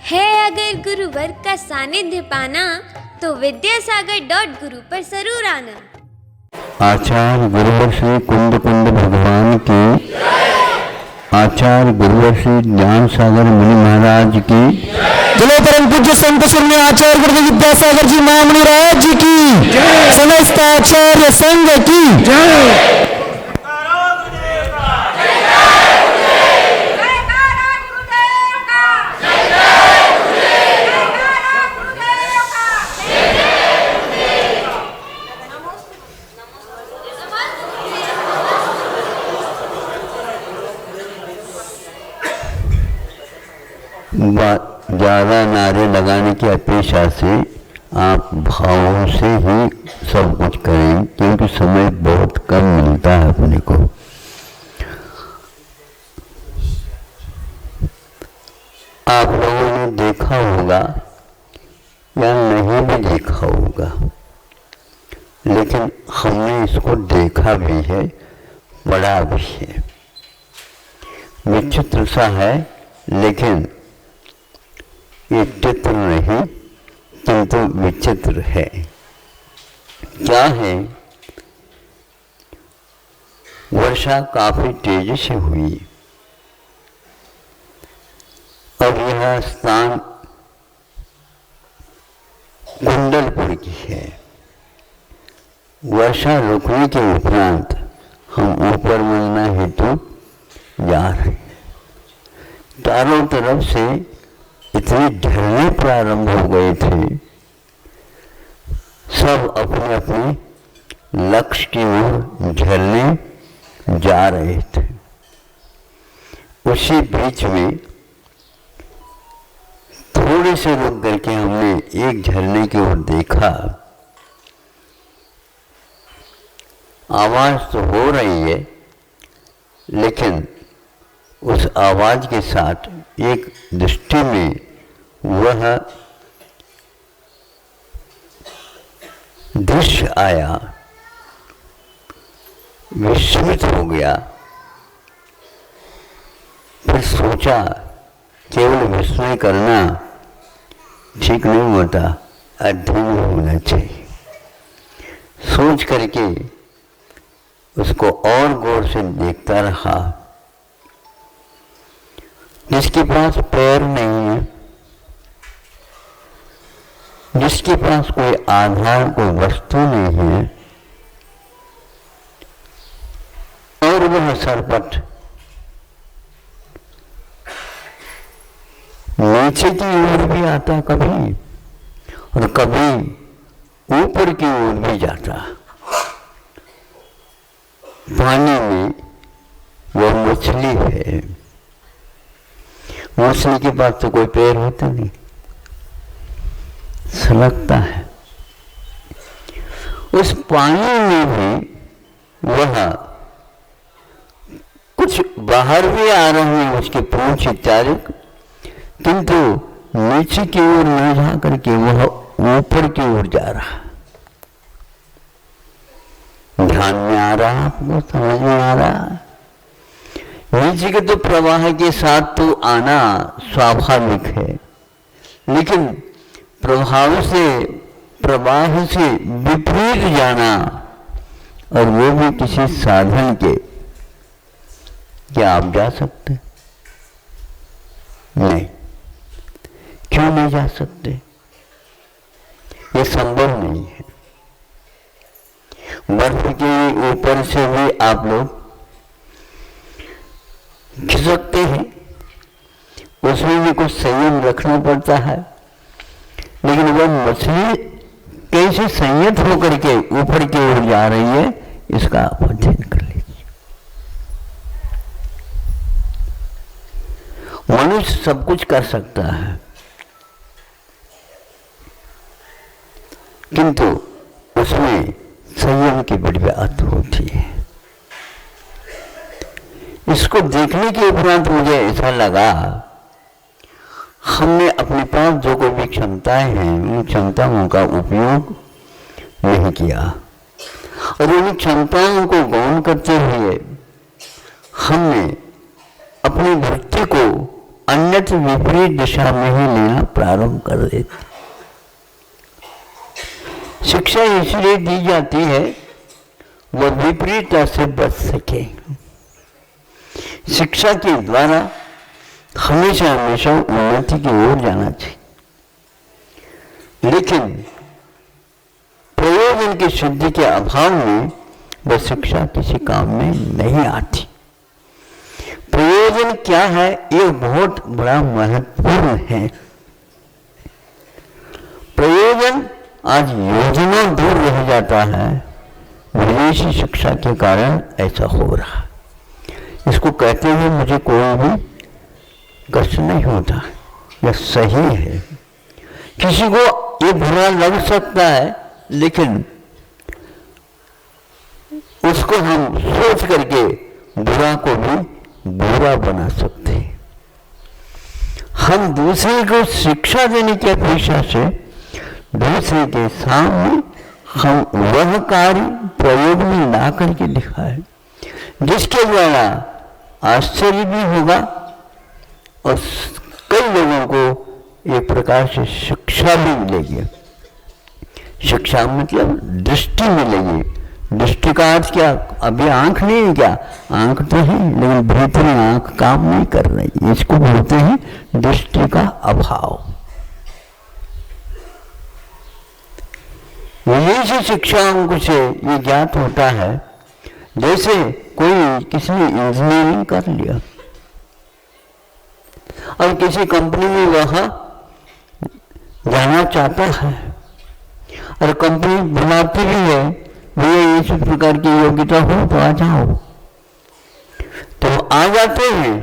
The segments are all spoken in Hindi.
है अगर गुरुवर का सानिध्य पाना तो विद्यासागर.गुरु पर जरूर आना। आचार्य गुरुवर श्री कुंद कुंद भगवान की, आचार्य गुरुवर श्री ज्ञान सागर मुनि महाराज की, चलो परम पूज्य संत शून्य आचार्य गुरु विद्यासागर जी महामुनि राज जी की, समस्त आचार्य संघ की जय। ज़्यादा नारे लगाने की अपेक्षा से आप भावों से ही सब कुछ करें, क्योंकि समय बहुत कम मिलता है अपने को। आप लोगों ने देखा होगा या नहीं भी देखा होगा, लेकिन हमने इसको देखा भी है, पढ़ा भी है। विचित्र सा है, लेकिन ये चित्र नहीं किंतु विचित्र है। क्या है? वर्षा काफी तेजी से हुई। अब यह स्थान कुंडलपुर की है। वर्षा रुकने के उपरांत हम ऊपर मिलना हेतु जा रहे हैं। चारों तरफ से इतने झरने प्रारंभ हो गए थे, सब अपने अपने लक्ष्य की ओर झरने जा रहे थे। उसी बीच में थोड़े से रुक करके हमने एक झरने की ओर देखा। आवाज तो हो रही है, लेकिन उस आवाज के साथ एक दृष्टि में वह दृश्य आया, विस्मित हो गया। फिर सोचा केवल विस्मय करना ठीक नहीं होता, अध्ययन होना चाहिए। सोच करके उसको और गौर से देखता रहा। जिसके पास पैर नहीं है, जिसके पास कोई आधार, कोई वस्तु नहीं है, और वह सरपट नीचे की ओर भी आता कभी, और कभी ऊपर की ओर भी जाता। पानी में वह मछली है। मछली के पास तो कोई पैर होता नहीं, सलगता है। उस पानी में भी वह कुछ बाहर भी आ रहे हैं, उसके पूंछ इत्यादि, किंतु नीचे की ओर न जा करके वह ऊपर की ओर जा रहा। ध्यान में आ रहा, आपको समझ में आ रहा। नीचे के तो प्रवाह के साथ तो आना स्वाभाविक है, लेकिन प्रवाह से विपरीत जाना, और वो भी किसी साधन के, क्या आप जा सकते? नहीं। क्यों नहीं जा सकते? ये संभव नहीं है। बर्फ के ऊपर से भी आप लोग खिसकते हैं, उसमें भी कुछ संयम रखना पड़ता है, लेकिन वह मछली कैसे संयत होकर के ऊपर की ओर जा रही है, इसका आप अध्ययन कर लीजिए। मनुष्य सब कुछ कर सकता है, किंतु उसमें संयम की बड़ी बात होती है। इसको देखने के उपरांत मुझे ऐसा लगा, हमने अपने पास जो कोई भी क्षमताएं हैं, उन क्षमताओं का उपयोग नहीं किया, और उन क्षमताओं को गौण करते हुए हमने अपनी वृत्ति को अन्यथा विपरीत दिशा में ही लेना प्रारंभ कर देती। शिक्षा इसलिए दी जाती है वह विपरीतता से बच सके। शिक्षा के द्वारा हमेशा हमेशा उन्नति की ओर जाना चाहिए, लेकिन प्रयोजन की सिद्धि के अभाव में वह शिक्षा किसी काम में नहीं आती। प्रयोजन क्या है, ये बहुत बड़ा महत्वपूर्ण है। प्रयोजन आज योजना दूर रह जाता है, विदेशी शिक्षा के कारण ऐसा हो रहा। इसको कहते हुए मुझे कोई भी कष्ट नहीं होता, यह सही है। किसी को ये बुरा लग सकता है, लेकिन उसको हम सोच करके बुरा को भी बुरा बना सकते हैं। हम दूसरे को शिक्षा देने की अपेक्षा से दूसरे के सामने हम वह कार्य प्रयोग में ला करके दिखाए जिसके द्वारा आश्चर्य भी होगा और कई लोगों को एक प्रकार से शिक्षा भी मिलेगी। शिक्षा मतलब दृष्टि मिलेगी। दृष्टि का अर्थ क्या, अभी आंख नहीं है क्या, आंख तो है लेकिन भीतरी आंख काम नहीं कर रही, इसको बोलते हैं दृष्टि का अभाव। विदेशी शिक्षाओं से ये ज्ञात होता है, जैसे कोई किसी ने इंजीनियरिंग कर लिया और किसी कंपनी में वह जाना चाहता है और कंपनी बुलाती भी है, भैया इस प्रकार की योग्यता हो तो आ जाओ, तो आ जाते हैं।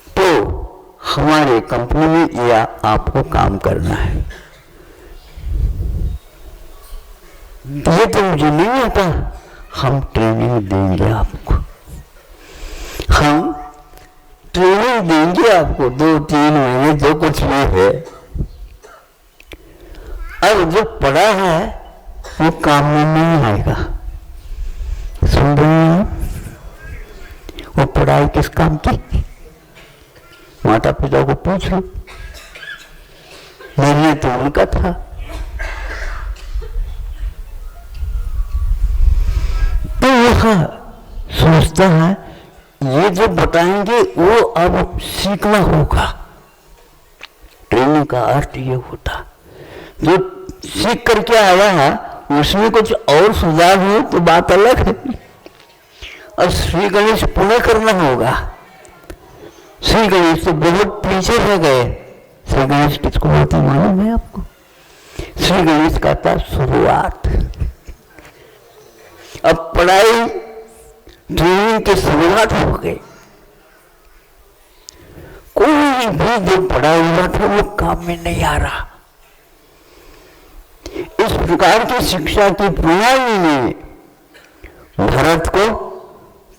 तो हमारे कंपनी में या आपको काम करना है, ये तो मुझे नहीं आता, हम ट्रेनिंग देंगे आपको, हम ट्रेनिंग देंगे आपको 2-3 महीने जो कुछ भी है। अब जो पढ़ा है वो काम में नहीं आएगा। सुन रहे हैं, वो पढ़ाई किस काम की, माता पिता को पूछ लो, निर्णय तो उनका था। तो वह सोचता है ये जो बताएंगे वो अब सीखना होगा। ट्रेनिंग का अर्थ ये होता, जो सीख करके आया है उसमें कुछ और सुधार हो तो बात अलग है, और श्री गणेश पुनः करना होगा। श्री गणेश तो बहुत पीछे रह गए। श्री गणेश किसको बोलते मालूम है आपको? श्री गणेश का था शुरुआत। अब पढ़ाई ट्रेनिंग की शुरुआत हो गई। कोई भी जो पढ़ा हुआ था वो काम में नहीं आ रहा। इस प्रकार की शिक्षा की प्रणाली ने भारत को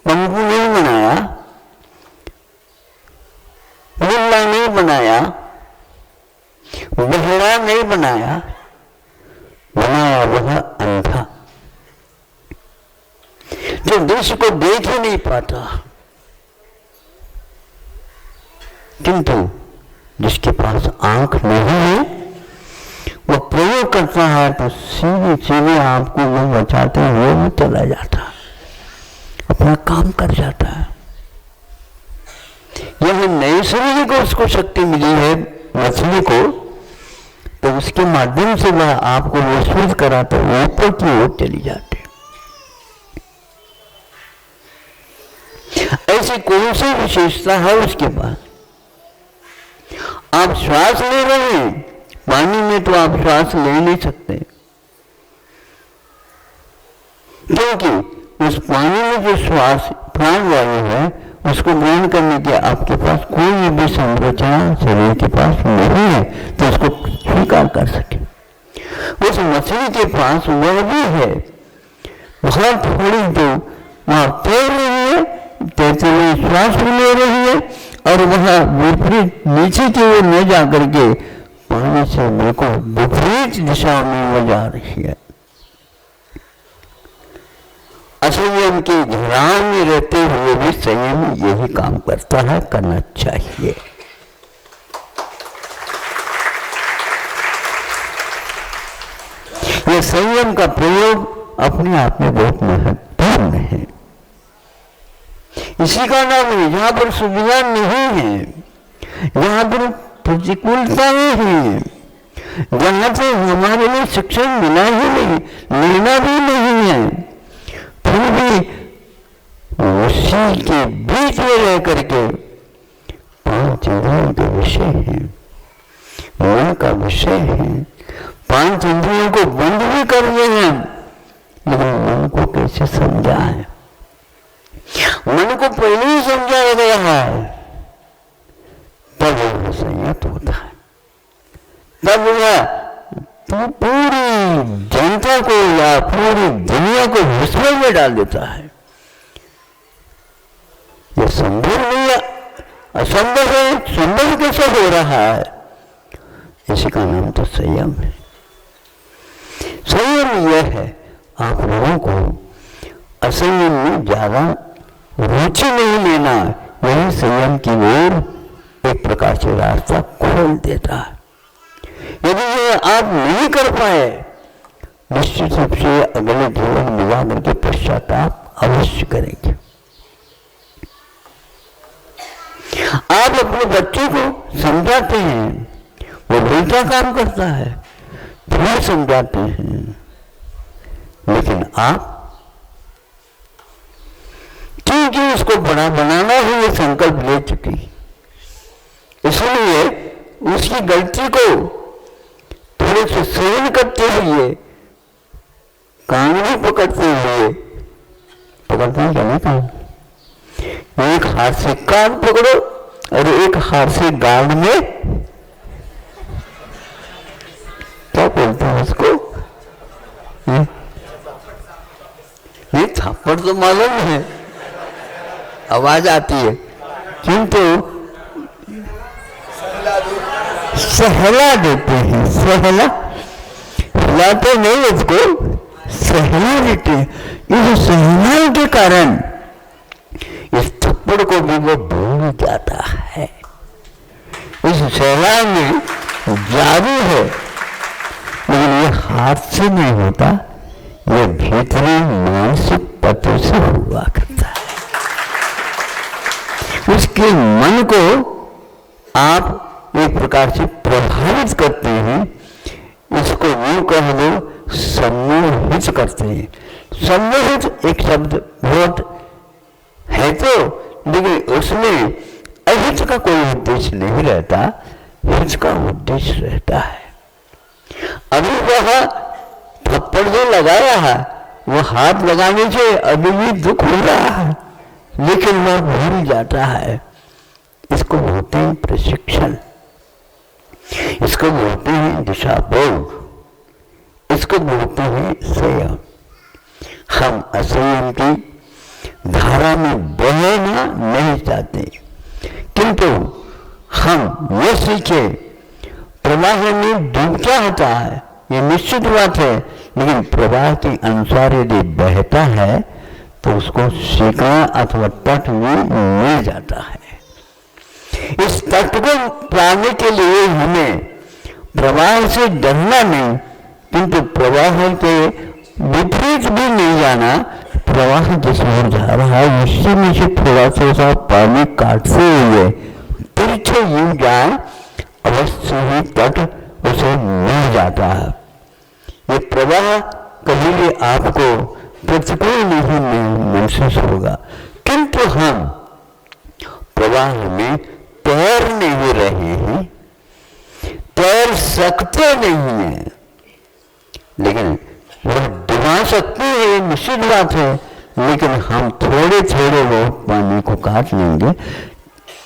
पंगु नहीं बनाया, मुल्ला नहीं बनाया, बहरा नहीं बनाया, बनाया वह अंधा जो दृश्य को देख ही नहीं पाता, किंतु जिसके पास आंख नहीं है वो प्रयोग करता है तो सीधे सीधे आपको वो बचाते हुए वो चला जाता, अपना काम कर जाता है। यह नई शरीर को उसको शक्ति मिली है मछली को, तो उसके माध्यम से वह आपको महसूस कराता है, ऊपर की ओर चली जाती। ऐसी कौन सी विशेषता है उसके पास? आप श्वास ले रहे हैं, पानी में तो आप श्वास ले नहीं सकते, क्योंकि उस पानी में जो श्वास प्राणवायु है उसको ग्रहण करने के आपके पास कोई भी संरचना शरीर के पास नहीं है तो उसको स्वीकार कर सके। उस मछली के पास वह भी है, बहुत थोड़ी तो वहां तैर रही है, तैरते हुए श्वास भी ले रही है, और वह विपरीत नीचे की ओर न जा करके पानी से बिल्कुल विपरीत दिशा में वह जा रही है। असंयम के घेराव में रहते हुए भी संयम यही काम करता है, करना चाहिए। ये संयम का प्रयोग अपने आप में बहुत महत्वपूर्ण है। इसी का नाम है, जहां पर सुविधा नहीं है, जहां पर प्रतिकूलताएं हैं, जहां से हमारे लिए शिक्षण मिला ही नहीं, मिलना भी नहीं है, फिर भी उसी के बीच में रह करके 5 इंद्रियों के विषय है, मन का विषय है, 5 इंद्रियों को बंद भी कर दिए हैं, लेकिन मन को कैसे समझाएं? मन को पहले ही समझाया गया है, तब वह संयत होता है, तब वह पूरी जनता को या पूरी दुनिया को विस्मय में डाल देता है। यह संभव नहीं है, असंभव है, संभव कैसे हो रहा है? इसी का नाम तो संयम है। संयम यह है, आप लोगों को असंयम में ज्यादा रुचि नहीं लेना, यही संयम की ओर एक प्रकार से रास्ता खोल देता है। यदि ये आप नहीं कर पाए, निश्चित रूप से अगले जीवन में जाकर के पश्चाताप अवश्य करेंगे। आप अपने बच्चे को समझाते हैं, वो उल्टा काम करता है, फिर समझाते हैं, लेकिन आप क्योंकि उसको बड़ा बनाना ही ये संकल्प ले चुकी, इसलिए उसकी गलती को थोड़े से सहन करते हुए, कान भी पकड़ते हुए, पकड़ते हैं क्या नहीं कान, एक हाथ से कान पकड़ो और एक हाथ से गाल में, क्या बोलते हैं उसको, ये थप्पड़ तो मालूम है, आवाज आती है, किंतु सहला देते हैं, सहला हिलाते नहीं, उसको सहला देते हैं। इस सहला के कारण इस थप्पड़ को भी वो भूल जाता है। इस सहला में जादू है, लेकिन ये हाथ से नहीं होता, ये भीतरी मानसिक पत्र से हुआ करता है। उसके मन को आप एक प्रकार से प्रभावित करते हैं, इसको यूं कह दो सम्मोहित करते हैं। सम्मोहित एक शब्द बहुत है तो, लेकिन उसमें अहित का कोई उद्देश्य नहीं रहता, हित का उद्देश्य रहता है। अभी वह थप्पड़ जो लगाया है, वो हाथ लगाने से अभी भी दुख हो रहा है, लेकिन वह भूल जाता है। इसको बोलते हैं प्रशिक्षण, इसको बोलते हैं दिशा बोध, इसको बोलते हैं संयम। हम असंयम की धारा में बहना नहीं चाहते, किंतु हम ये सीखे, प्रवाह में डूब क्या होता है ये निश्चित बात है, लेकिन प्रवाह के अनुसार यदि बहता है तो उसको सीखना अथवा तट में मिल जाता है। इस तट को पाने के लिए हमें प्रवाह से डरना नहीं, किंतु प्रवाह के विपरीत भी नहीं जाना। प्रवाह जिस ओर जा रहा है उससे में से थोड़ा सा पानी काटते हुए पीछे यूं जाए, अवश्य ही तट उसे मिल जाता है। ये प्रवाह कभी भी आपको प्रतिकूल नहीं महसूस होगा, किंतु हम प्रवाह में तैर नहीं रहे हैं, तैर सकते नहीं हैं, लेकिन वह डुबा सकते हैं, निश्चित बात है, लेकिन हम थोड़े थोड़े बहुत पानी को काट लेंगे।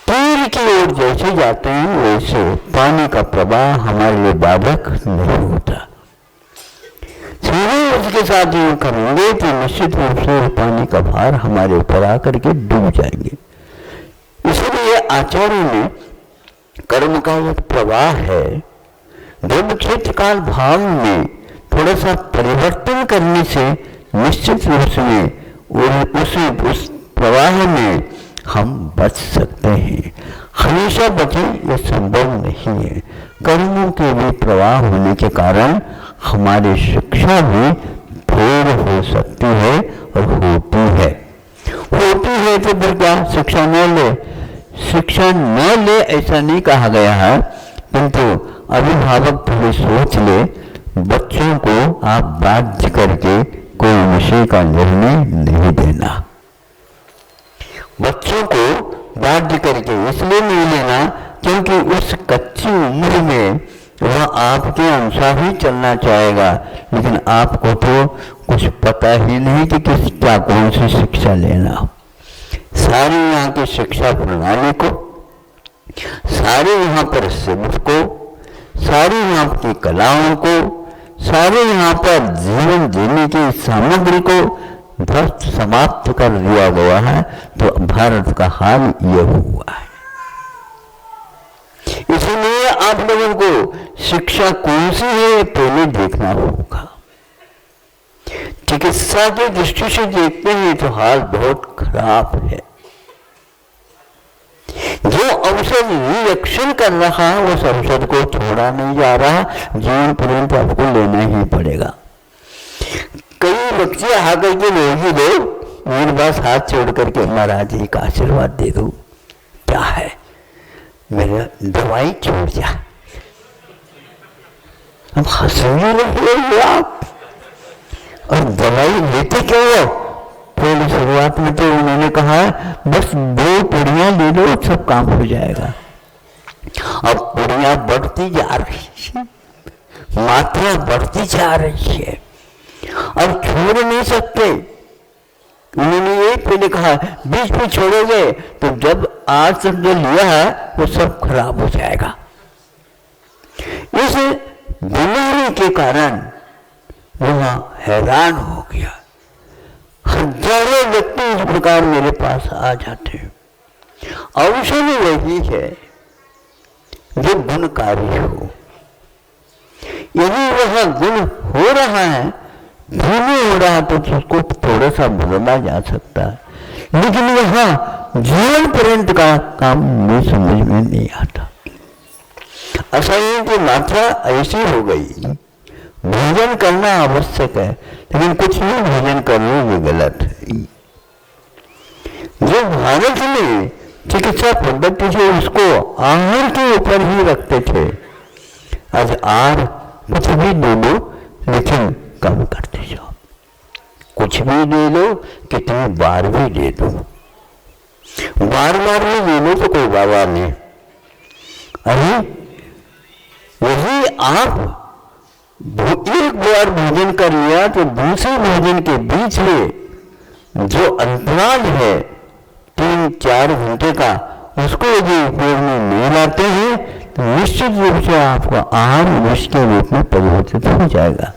तीर की ओर जैसे जाते हैं वैसे पानी का प्रवाह हमारे लिए बाधक नहीं होता। सीधे उसके साथ यूं करेंगे तो निश्चित रूप से पानी का भार हमारे ऊपर आकर के डूब जाएंगे। इसलिए आचार्य ने कर्म का एक प्रवाह है, जब क्षेत्र काल भाव में थोड़ा सा परिवर्तन करने से निश्चित रूप से और उस प्रवाह में हम बच सकते हैं। हमेशा बचें यह संभव नहीं है। कर्मों के भी प्रवाह होने के कारण हमारी शिक्षा भी फेल हो सकती है और होती है तो फिर क्या शिक्षा न ले? शिक्षा न ले ऐसा नहीं कहा गया है, किंतु अभिभावक थोड़ी सोच ले। बच्चों को आप बाध्य करके कोई विषय का निर्णय नहीं देना। बच्चों को बाध्य करके इसलिए नहीं लेना क्योंकि उस कच्ची उम्र में वह आपके अनुसार ही चलना चाहेगा, लेकिन आपको तो कुछ पता ही नहीं कि क्या कौन सी शिक्षा लेना। सारी यहाँ की शिक्षा प्रणाली को, सारे यहाँ पर शब्द को, सारी यहाँ की कलाओं को, सारे यहाँ पर जीवन जीने की सामग्री को ध्वस्त समाप्त कर दिया गया है। तो भारत का हाल यह हुआ है। इसलिए आप लोगों को शिक्षा कौन सी है पहले देखना होगा। चिकित्सा की दृष्टि से देखते हैं तो हाल बहुत खराब है। जो औषध रिएक्शन कर रहा है उस औषध को छोड़ा नहीं जा रहा, जीवन पर्यंत आपको लेना ही पड़ेगा। कई बच्चे आकर के लोग मेरे पास हाथ छोड़ करके महाराज जी का आशीर्वाद दे दो, क्या है मेरा दवाई छोड़ जा। अब हंसने लगे आप, और दवाई लेते क्यों हो? पहले शुरुआत में तो उन्होंने कहा बस 2 पुड़ियां ले लो सब काम हो जाएगा। अब पुड़ियां बढ़ती जा रही है, मात्रा बढ़ती जा रही है, अब छोड़ नहीं सकते। उन्होंने ये पहले कहा बीच में छोड़ोगे तो जब आज तक जो लिया है वो सब खराब हो जाएगा। इस बीमारी के कारण वह हैरान हो गया। हजारों व्यक्ति इस प्रकार मेरे पास आ जाते हैं। औषध वही है जो गुणकारी हो। यदि वह गुण हो रहा है, धीमे हो रहा तो उसको थोड़ा सा बदला जा सकता है, लेकिन वह जीवन पर्यंत का काम नहीं समझ में नहीं आता। असह्य की मात्रा ऐसी हो गई, भोजन करना आवश्यक है लेकिन कुछ नहीं भोजन करना ये गलत है। जो भारत में चिकित्सा पद्धति से उसको आहार के ऊपर ही रखते थे, आज आहार कुछ भी ले लो लेकिन कम करते जाओ। कुछ भी ले लो, कितनी बार भी ले दो, बार बार भी ले लो तो कोई बाबा नहीं। अरे यही आप एक बार भोजन कर लिया तो दूसरे भोजन के बीच में जो अंतराल है 3-4 घंटे का, उसको यदि उपयोग में नहीं लाते हैं तो निश्चित रूप से आपका आहार विष के रूप में परिवर्तित हो जाएगा।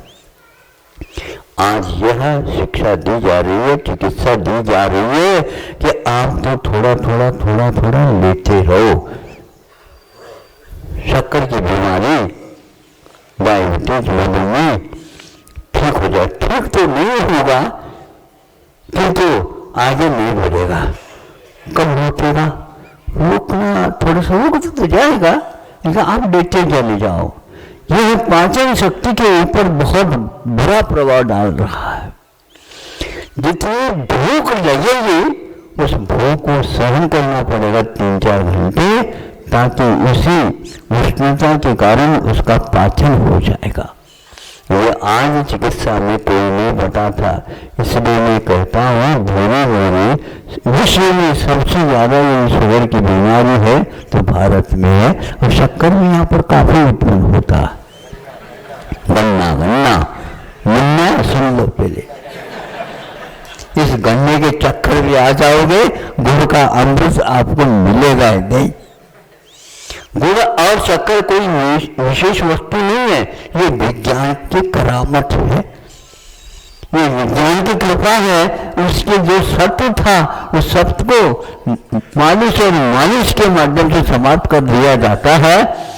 आज यह शिक्षा दी जा रही है, चिकित्सा दी जा रही है कि आप तो थोड़ा लेते रहो। शक्कर की बीमारी, डायबिटीज में ठीक हो जाए, ठीक तो नहीं होगा किंतु आगे नहीं बढ़ेगा। कब रुकेगा? रुकना थोड़ा सा रुक तो जाएगा, लेकिन आप लेते चले जाओ। यह पाचन शक्ति के ऊपर बहुत बुरा प्रभाव डाल रहा है। जितनी भूख लगेगी उस भूख को सहन करना पड़ेगा 3-4 घंटे, ताकि उसी उष्णता के कारण उसका पाचन हो जाएगा। ये आज चिकित्सा में कोई नहीं बताता, इसलिए मैं कहता हूँ धीरे विश्व में सबसे ज्यादा ये शुगर की बीमारी है तो भारत में है, और शक्कर भी यहाँ पर काफी उत्पन्न होता है। गन्ना सुन लो पहले, इस गन्ने के चक्कर में आ जाओगे, गुड़ का अमृत आपको मिलेगा नहीं। गुड़ और शक्कर कोई विशेष वस्तु नहीं है, ये विज्ञान की करामत है, ये विज्ञान की कृपा है। उसके जो सत्य था उस सत्य को मालिश और मालिश के माध्यम से समाप्त कर दिया जाता है,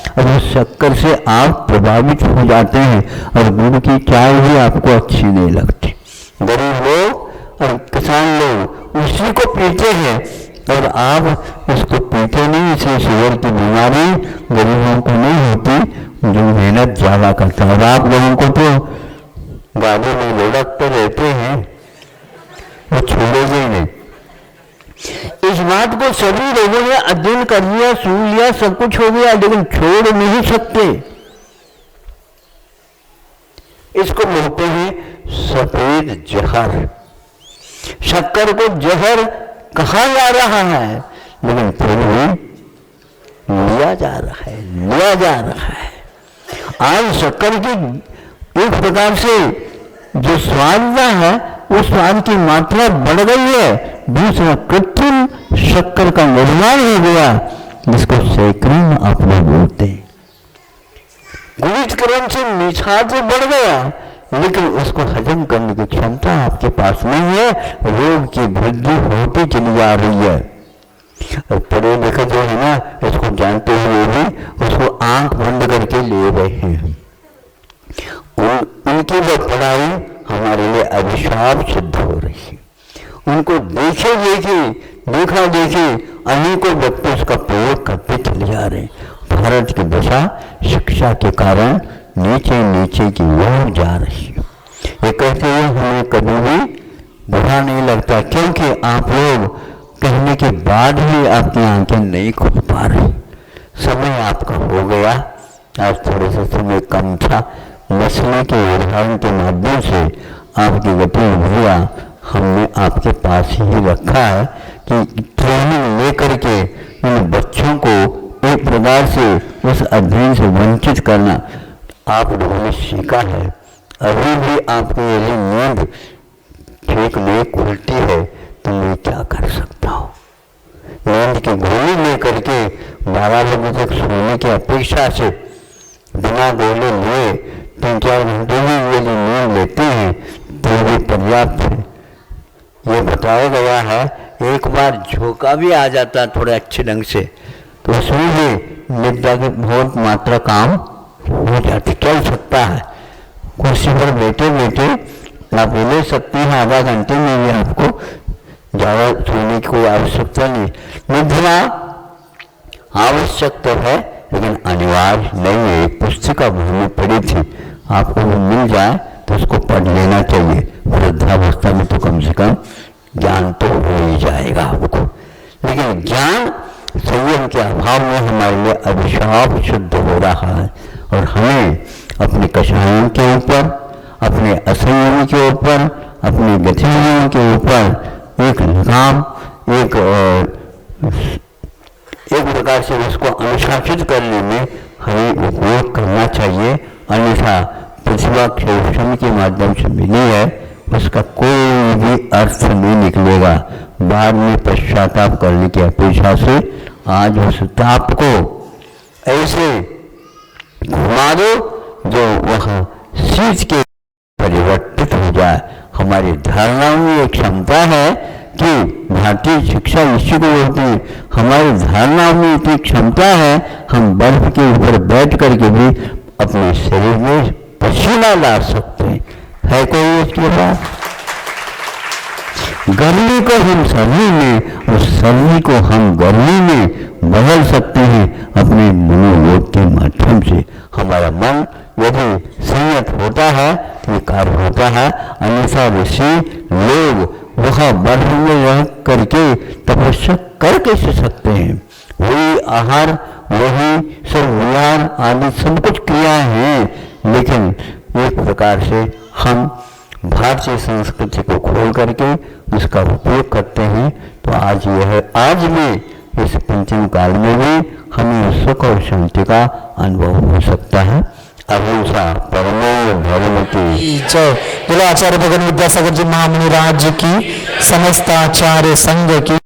और उस शक्कर से आप प्रभावित हो जाते हैं और गुड़ की चाय भी आपको अच्छी नहीं लगती। गरीब लोग और किसान पीते हैं और आप इसको पीते नहीं। इसे शुगर की बीमारी गरीबों को नहीं होती, जो मेहनत ज़्यादा करता है। और आप लोगों को तो गाड़ी में लुढ़कते रहते हैं, वो छोड़ोगे ही नहीं। इस बात को सभी लोगों ने अध्ययन कर लिया, सुन लिया, सब कुछ हो गया, लेकिन छोड़ नहीं सकते। इसको बोलते हैं सफेद जहर। शक्कर को जहर कहा जा रहा है, लेकिन फिर भी लिया जा रहा है। आज शक्कर की एक प्रकार से जो स्वाद है, उस स्वाद की मात्रा बढ़ गई है। दूसरा कृत्रिम शक्कर का निर्माण हो गया, जिसको सैकरीन आप लोग बोलते हैं। गुणित क्रम से मिठास बढ़ गया, लेकिन उसको हजम करने की क्षमता आपके पास नहीं है। रोग की वृद्धि होती चली जा रही है। और पढ़े लिखे जो है ना, इसको जानते हुए भी उसको आंख बंद करके ले रहे हैं। उनकी वो पढ़ाई हमारे लिए अभिशाप सिद्ध हो रही है। उनको देखा देखे अनेकों व्यक्ति उसका प्रयोग करते चले जा रहे हैं। भारत की दशा शिक्षा के कारण नीचे की ओर जा रही है। ये कहते हुए हमें कभी भी बुरा नहीं लगता, क्योंकि आप लोग कहने के बाद भी आपकी आंखें नहीं खुल पा रही। समय आपका हो गया, आज थोड़ा सा समय कम था। मसले के उदाहरण के माध्यम से आपकी गतिविधियाँ हमने आपके पास ही रखा है कि ट्रेनिंग लेकर के इन बच्चों को एक प्रकार से उस अध्ययन से वंचित करना आप लोगों ने सीखा है। अभी भी आपको यदि नींद ठीक नहीं खुलती है तो मैं क्या कर सकता हूँ। नींद की गोली लेकर के 12 बजे तक सोने की अपेक्षा से बिना गोली लिए 3-4 घंटे में यदि नींद लेते हैं तो भी पर्याप्त है। ये बताया गया है, एक बार झोंका भी आ जाता है थोड़े अच्छे ढंग से, तो उसमें भी निद्रा की बहुत मात्रा काम हो जाती, चल सकता है। कुर्सी पर बैठे बैठे आप ले सकते हैं, आधा घंटे में भी आपको ज़्यादा सोने की कोई आवश्यकता नहीं। निद्रा आवश्यक तो है, लेकिन अनिवार्य नहीं है। एक पुस्तिका में पड़ी थी, आपको वो मिल जाए तो उसको पढ़ लेना चाहिए। वृद्धावस्था में तो कम से कम ज्ञान तो हो ही जाएगा आपको, लेकिन ज्ञान संयम के अभाव में हमारे लिए अभिशाप सिद्ध हो रहा है। और हमें अपने कषायों के ऊपर, अपने असंयम के ऊपर, अपनी गतिविधियों के ऊपर एक लगाम, एक प्रकार से उसको अनुशासित करने में हमें उपयोग करना चाहिए। अन्यथा प्रतिभा क्षेत्र के माध्यम से मिली है, उसका कोई भी अर्थ नहीं निकलेगा। बाद में पश्चाताप करने की अपेक्षा से आज उस ताप को ऐसे घुमा दो जो वह शीत के परिवर्तित हो जाए। हमारी धारणाओं में एक क्षमता है कि भारतीय शिक्षा इसी को होती है। हमारी धारणाओं में इतनी क्षमता है, हम बर्फ के ऊपर बैठ करके भी अपने शरीर में पसीना ला सकते हैं। है कोई उसके बाद? गर्मी को हम सर्दी में और सर्दी को हम गर्मी में बदल सकते हैं अपने मनोयोग के माध्यम से। हमारा मन यदि संयत होता है तो कार्य होता है। अन्यथा ऋषि लोग वह बर्फ में रह करके तपस्या कर कैसे सकते हैं? वही आहार, वही सब विहार आदि सब कुछ क्रियाएं हैं, लेकिन एक प्रकार से हम भारतीय संस्कृति को खोल करके उसका उपयोग करते हैं। तो आज भी इस पंचम काल में भी हमें सुख और शांति का अनुभव हो सकता है। अहिंसा परमो धर्म की जय। बोलो आचार्य भगवान विद्यासागर जी महामुनि राज्य की, समस्त आचार्य संघ की।